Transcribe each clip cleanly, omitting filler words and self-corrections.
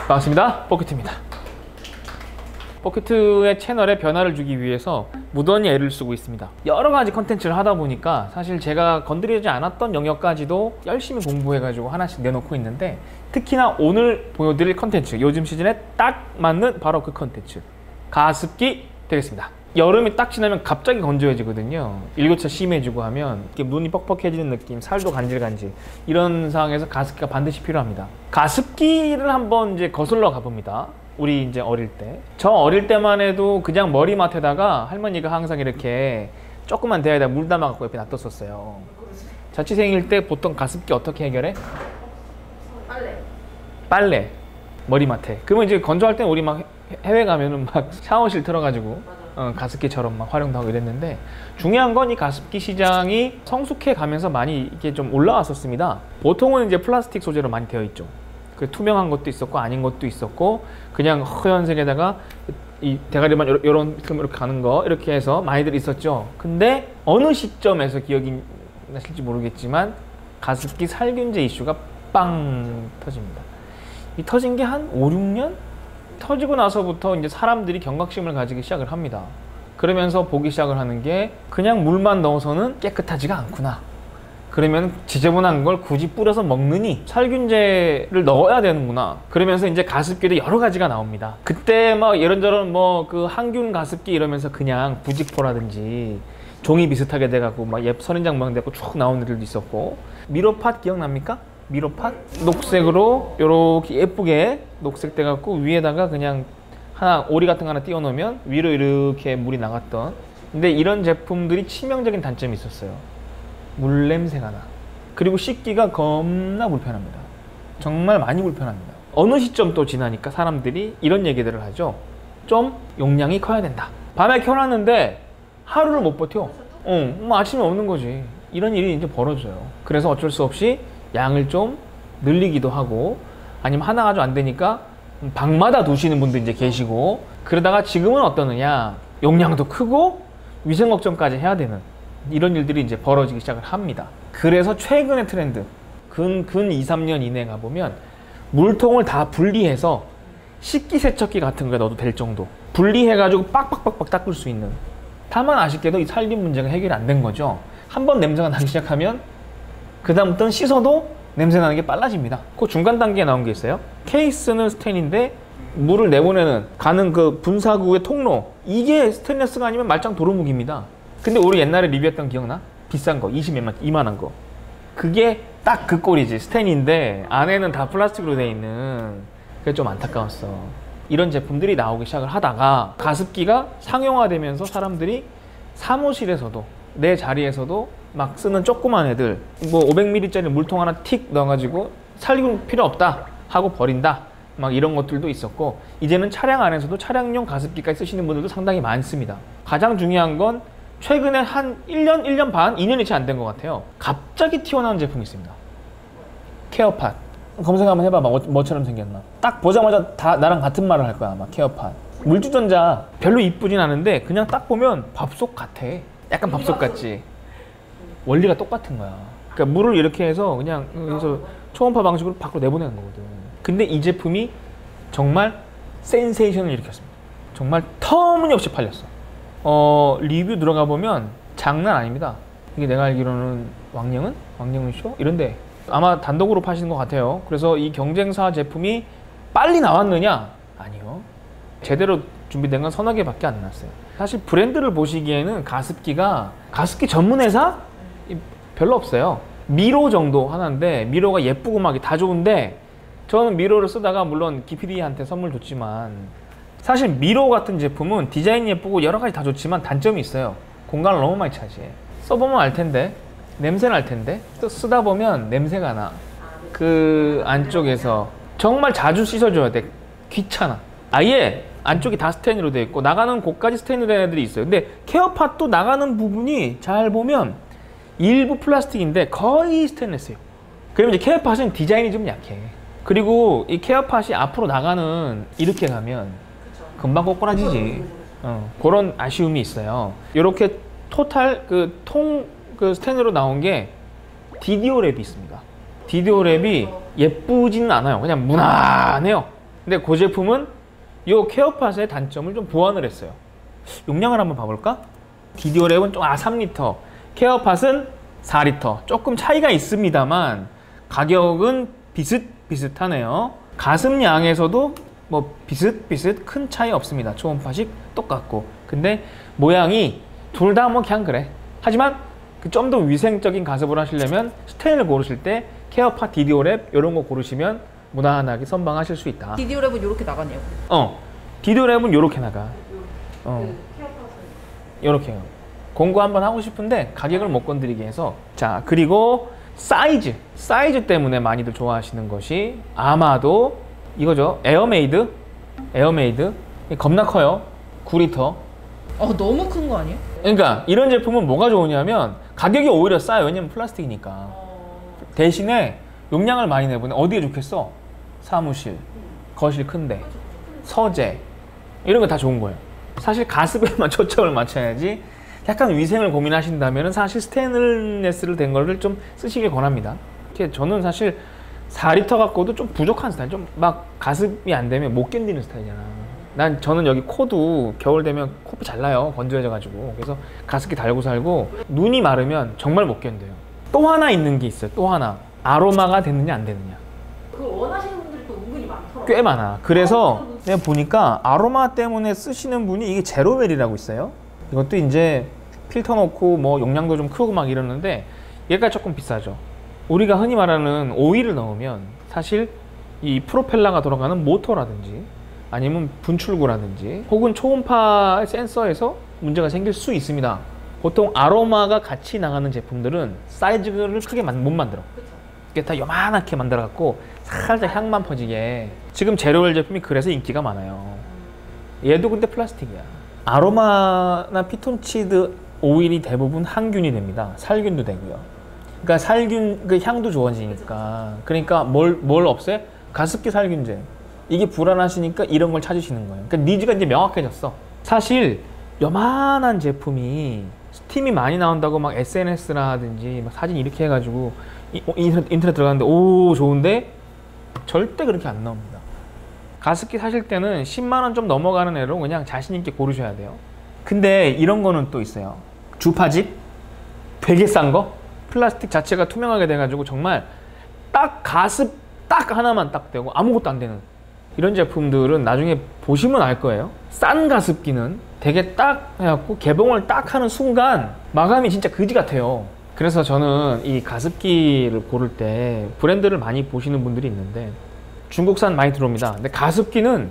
반갑습니다. 뽀키트입니다. 뽀키트의 채널에 변화를 주기 위해서 무던히 애를 쓰고 있습니다. 여러 가지 컨텐츠를 하다 보니까 사실 제가 건드리지 않았던 영역까지도 열심히 공부해가지고 하나씩 내놓고 있는데, 특히나 오늘 보여드릴 컨텐츠, 요즘 시즌에 딱 맞는 바로 그 컨텐츠, 가습기 되겠습니다. 여름이 딱 지나면 갑자기 건조해지거든요. 일교차 심해지고 하면 이렇게 눈이 뻑뻑해지는 느낌, 살도 간질간질, 이런 상황에서 가습기가 반드시 필요합니다. 가습기를 한번 이제 거슬러 가봅니다. 우리 이제 어릴 때, 저 어릴 때만 해도 그냥 머리맡에다가 할머니가 항상 이렇게 조그만 대야에다 물 담아 갖고 옆에 놔뒀었어요. 자취생일 때 보통 가습기 어떻게 해결해? 빨래 머리맡에. 그러면 이제 건조할 때는 우리 막 해외 가면은 막 샤워실 틀어가지고 가습기처럼 막 활용도 하고 이랬는데, 중요한 건 이 가습기 시장이 성숙해 가면서 많이 이게 좀 올라왔었습니다. 보통은 이제 플라스틱 소재로 많이 되어 있죠. 그 투명한 것도 있었고 아닌 것도 있었고, 그냥 허연색에다가 이 대가리만 요런 이렇게 가는 거, 이렇게 해서 많이들 있었죠. 근데 어느 시점에서 기억이 나실지 모르겠지만 가습기 살균제 이슈가 빵 터집니다. 이 터진 게 한 5, 6년? 터지고 나서부터 이제 사람들이 경각심을 가지기 시작을 합니다. 그러면서 보기 시작을 하는 게, 그냥 물만 넣어서는 깨끗하지가 않구나. 그러면 지저분한 걸 굳이 뿌려서 먹느니 살균제를 넣어야 되는구나. 그러면서 이제 가습기도 여러 가지가 나옵니다. 그때 막 이런저런 뭐 그 항균 가습기 이러면서 그냥 부직포라든지 종이 비슷하게 돼갖고 막 선인장 모양 돼갖고 쭉 나오는 애들도 있었고, 미로팟 기억납니까? 미로팟? 녹색으로 요렇게 예쁘게 녹색 돼갖고 위에다가 그냥 하나 오리 같은 거 하나 띄워 놓으면 위로 이렇게 물이 나갔던. 근데 이런 제품들이 치명적인 단점이 있었어요. 물 냄새가 나. 그리고 씻기가 겁나 불편합니다. 정말 많이 불편합니다. 어느 시점 또 지나니까 사람들이 이런 얘기들을 하죠. 좀 용량이 커야 된다. 밤에 켜놨는데 하루를 못 버텨. 뭐 아침에 없는 거지. 이런 일이 이제 벌어져요. 그래서 어쩔 수 없이 양을 좀 늘리기도 하고, 아니면 하나가 좀 안 되니까 방마다 두시는 분도 이제 계시고, 그러다가 지금은 어떠느냐, 용량도 크고 위생 걱정까지 해야 되는 이런 일들이 이제 벌어지기 시작을 합니다. 그래서 최근의 트렌드, 근 2, 3년 이내에 가보면 물통을 다 분리해서 식기세척기 같은 거에 넣어도 될 정도, 분리해가지고 빡빡빡빡 닦을 수 있는. 다만 아쉽게도 이 살균 문제가 해결이 안 된 거죠. 한번 냄새가 나기 시작하면 그 다음부터는 씻어도 냄새 나는 게 빨라집니다. 그 중간 단계에 나온 게 있어요. 케이스는 스테인인데 물을 내보내는 가는 그 분사구의 통로, 이게 스테인리스가 아니면 말짱 도루묵입니다. 근데 우리 옛날에 리뷰했던 기억나? 비싼 거 20몇만, 이만한 거, 그게 딱 그 꼴이지. 스테인인데 안에는 다 플라스틱으로 돼 있는. 그게 좀 안타까웠어. 이런 제품들이 나오기 시작을 하다가 가습기가 상용화되면서 사람들이 사무실에서도 내 자리에서도 막 쓰는 조그만 애들, 뭐 500ml짜리 물통 하나 틱 넣어가지고 살균 필요 없다 하고 버린다, 막 이런 것들도 있었고, 이제는 차량 안에서도 차량용 가습기까지 쓰시는 분들도 상당히 많습니다. 가장 중요한 건 최근에 한 1년, 1년 반, 2년이 채 안 된 것 같아요. 갑자기 튀어나온 제품이 있습니다. 케어팟. 검색 한번 해봐. 뭐처럼 생겼나. 딱 보자마자 다 나랑 같은 말을 할 거야 아마. 케어팟. 물주전자 별로 이쁘진 않은데 그냥 딱 보면 밥솥 같아. 약간 밥솥 같지. 원리가 똑같은 거야. 그러니까 물을 이렇게 해서 그냥 여기서 초음파 방식으로 밖으로 내보내는 거거든. 근데 이 제품이 정말 센세이션을 일으켰습니다. 정말 터무니없이 팔렸어. 리뷰 들어가 보면 장난 아닙니다. 이게 내가 알기로는 왕영은 쇼? 이런데 아마 단독으로 파시는 것 같아요. 그래서 이 경쟁사 제품이 빨리 나왔느냐? 아니요. 제대로 준비된 건 서너 개밖에 안 나왔어요. 사실 브랜드를 보시기에는 가습기 전문 회사? 별로 없어요. 미로 정도 하나인데, 미로가 예쁘고 막 다 좋은데, 저는 미로를 쓰다가 물론 기피디한테 선물 줬지만, 사실 미로 같은 제품은 디자인 예쁘고 여러 가지 다 좋지만 단점이 있어요. 공간을 너무 많이 차지해. 써보면 알 텐데, 냄새 날 텐데, 또 쓰다 보면 냄새가 나. 그 안쪽에서 정말 자주 씻어줘야 돼. 귀찮아. 아예 안쪽이 다 스테인으로 되어 있고 나가는 곳까지 스테인으로 된 애들이 있어요. 근데 케어팟도 나가는 부분이 잘 보면 일부 플라스틱인데 거의 스테인리스예요. 그러면 이제 케어팟은 디자인이 좀 약해. 그리고 이 케어팟이 앞으로 나가는, 이렇게 가면 금방 꼬꾸라지지. 그런 아쉬움이 있어요. 이렇게 토탈 그 스테인으로 나온 게 DDO 랩이 있습니다. DDO 랩이 예쁘지는 않아요. 그냥 무난해요. 근데 그 제품은 이 케어팟의 단점을 좀 보완을 했어요. 용량을 한번 봐볼까? 디디오랩은 좀 3리터, 케어팟은 4리터. 조금 차이가 있습니다만 가격은 비슷비슷하네요. 가습량에서도 뭐 비슷비슷 큰 차이 없습니다. 초음파식 똑같고. 근데 모양이 둘 다 뭐 그냥 그래. 하지만 좀 더 위생적인 가습을 하시려면 스테인을 고르실 때 케어팟 디디오랩 이런 거 고르시면 무난하게 선방하실 수 있다. 디디오랩은 이렇게 나가네요. 디디오랩은 이렇게 나가. 이렇게요. 공구 한번 하고 싶은데 가격을 못 건드리게 해서. 자, 그리고 사이즈 때문에 많이들 좋아하시는 것이 아마도 이거죠. 에어메이드 겁나 커요. 9리터. 너무 큰 거 아니에요? 그러니까 이런 제품은 뭐가 좋으냐면 가격이 오히려 싸요. 왜냐면 플라스틱이니까. 대신에 용량을 많이 내보내. 어디에 좋겠어? 사무실, 거실 큰데, 서재 이런 거 다 좋은 거예요. 사실 가습에만 초점을 맞춰야지. 약간 위생을 고민하신다면 사실 스테인리스를 된 거를 좀 쓰시길 권합니다. 저는 사실 4리터 갖고도 좀 부족한 스타일. 좀 막 가습이 안 되면 못 견디는 스타일이잖아. 저는 여기 코도 겨울 되면 코피 잘 나요. 건조해져 가지고. 그래서 가습기 달고 살고, 눈이 마르면 정말 못 견뎌요. 또 하나 있는 게 있어요. 또 하나. 아로마가 되느냐 안 되느냐. 그걸 원하시는 분들이 또 은근히 많더라고요. 꽤 많아. 그래서 내가 보니까 아로마 때문에 쓰시는 분이 이게 제로웰이라고 있어요. 이것도 이제 필터 넣고 뭐 용량도 좀 크고 막 이러는데 얘가 조금 비싸죠. 우리가 흔히 말하는 오일을 넣으면 사실 이 프로펠러가 돌아가는 모터라든지 아니면 분출구라든지 혹은 초음파 센서에서 문제가 생길 수 있습니다. 보통 아로마가 같이 나가는 제품들은 사이즈를 크게 못 만들어. 이게 다 요만하게 만들어 갖고 살짝 향만 퍼지게. 지금 제로웰 제품이 그래서 인기가 많아요. 얘도 근데 플라스틱이야. 아로마나 피톤치드 오일이 대부분 항균이 됩니다. 살균도 되고요. 그러니까 살균, 그 향도 좋아지니까. 그러니까 뭘 없애? 가습기 살균제. 이게 불안하시니까 이런 걸 찾으시는 거예요. 그러니까 니즈가 이제 명확해졌어. 사실 요만한 제품이 스팀이 많이 나온다고 막 SNS라든지 막 사진 이렇게 해가지고 인터넷 들어가는데 오 좋은데 절대 그렇게 안 나옵니다. 가습기 사실 때는 10만 원 좀 넘어가는 애로 그냥 자신 있게 고르셔야 돼요. 근데 이런 거는 또 있어요. 주파집 되게 싼 거, 플라스틱 자체가 투명하게 돼가지고 정말 딱 가습 딱 하나만 딱 되고 아무것도 안 되는 이런 제품들은 나중에 보시면 알 거예요. 싼 가습기는 되게 딱 해갖고 개봉을 딱 하는 순간 마감이 진짜 그지 같아요. 그래서 저는 이 가습기를 고를 때 브랜드를 많이 보시는 분들이 있는데 중국산 많이 들어옵니다. 근데 가습기는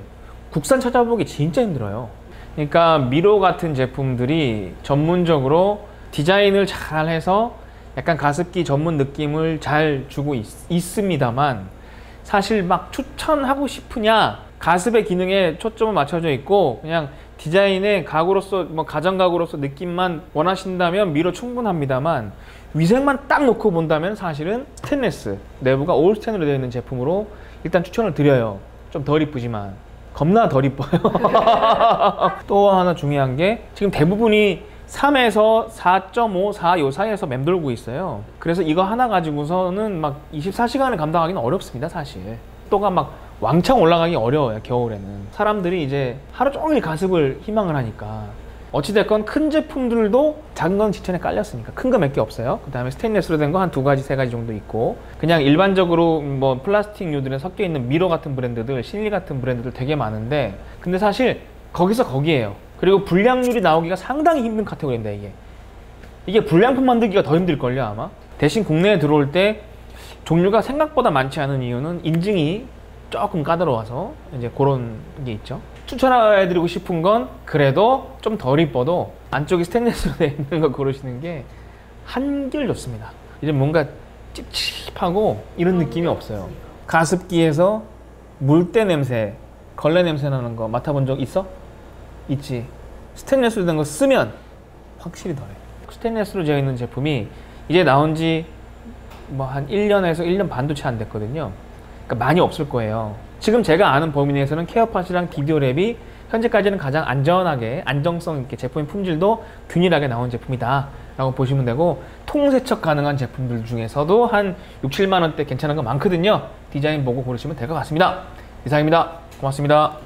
국산 찾아보기 진짜 힘들어요. 그러니까 미로 같은 제품들이 전문적으로 디자인을 잘 해서 약간 가습기 전문 느낌을 잘 주고 있습니다만 사실 막 추천하고 싶으냐, 가습의 기능에 초점을 맞춰져 있고 그냥 디자인의 가구로서 뭐 가정가구로서 느낌만 원하신다면 미로 충분합니다만 위생만 딱 놓고 본다면 사실은 스테인리스 내부가 올 스테인으로 되어 있는 제품으로 일단 추천을 드려요. 좀 덜 이쁘지만 겁나 덜 이뻐요. 또 하나 중요한 게 지금 대부분이 3에서 4.5, 4 요 사이에서 맴돌고 있어요. 그래서 이거 하나 가지고서는 막 24시간을 감당하기는 어렵습니다, 사실. 또가 막 왕창 올라가기 어려워요, 겨울에는. 사람들이 이제 하루 종일 가습을 희망을 하니까. 어찌됐건 큰 제품들도 작은 건 지천에 깔렸으니까 큰 거 몇 개 없어요. 그 다음에 스테인리스로 된 거 한 2가지, 3가지 정도 있고 그냥 일반적으로 뭐 플라스틱류들에 섞여 있는 미로 같은 브랜드들, 실리 같은 브랜드들 되게 많은데 근데 사실 거기서 거기에요. 그리고 불량률이 나오기가 상당히 힘든 카테고리입니다. 이게 불량품 만들기가 더 힘들걸요 아마. 대신 국내에 들어올 때 종류가 생각보다 많지 않은 이유는 인증이 조금 까다로워서 이제 그런 게 있죠. 추천해드리고 싶은 건 그래도 좀 덜 이뻐도 안쪽이 스테인리스로 되어 있는 거 고르시는 게 한결 좋습니다. 이제 뭔가 찝찝하고 이런 느낌이 없어요. 가습기에서 물때 냄새, 걸레 냄새 나는 거 맡아본 적 있어? 있지. 스테인리스로 된 거 쓰면 확실히 덜해. 스테인리스로 되어 있는 제품이 이제 나온 지 뭐 한 1년에서 1년 반도 채 안 됐거든요. 그러니까 많이 없을 거예요. 지금 제가 아는 범위 내에서는 케어팟이랑 디디오랩이 현재까지는 가장 안전하게, 안정성 있게 제품의 품질도 균일하게 나온 제품이다 라고 보시면 되고 통세척 가능한 제품들 중에서도 한 6, 7만 원대 괜찮은 거 많거든요. 디자인 보고 고르시면 될 것 같습니다. 이상입니다. 고맙습니다.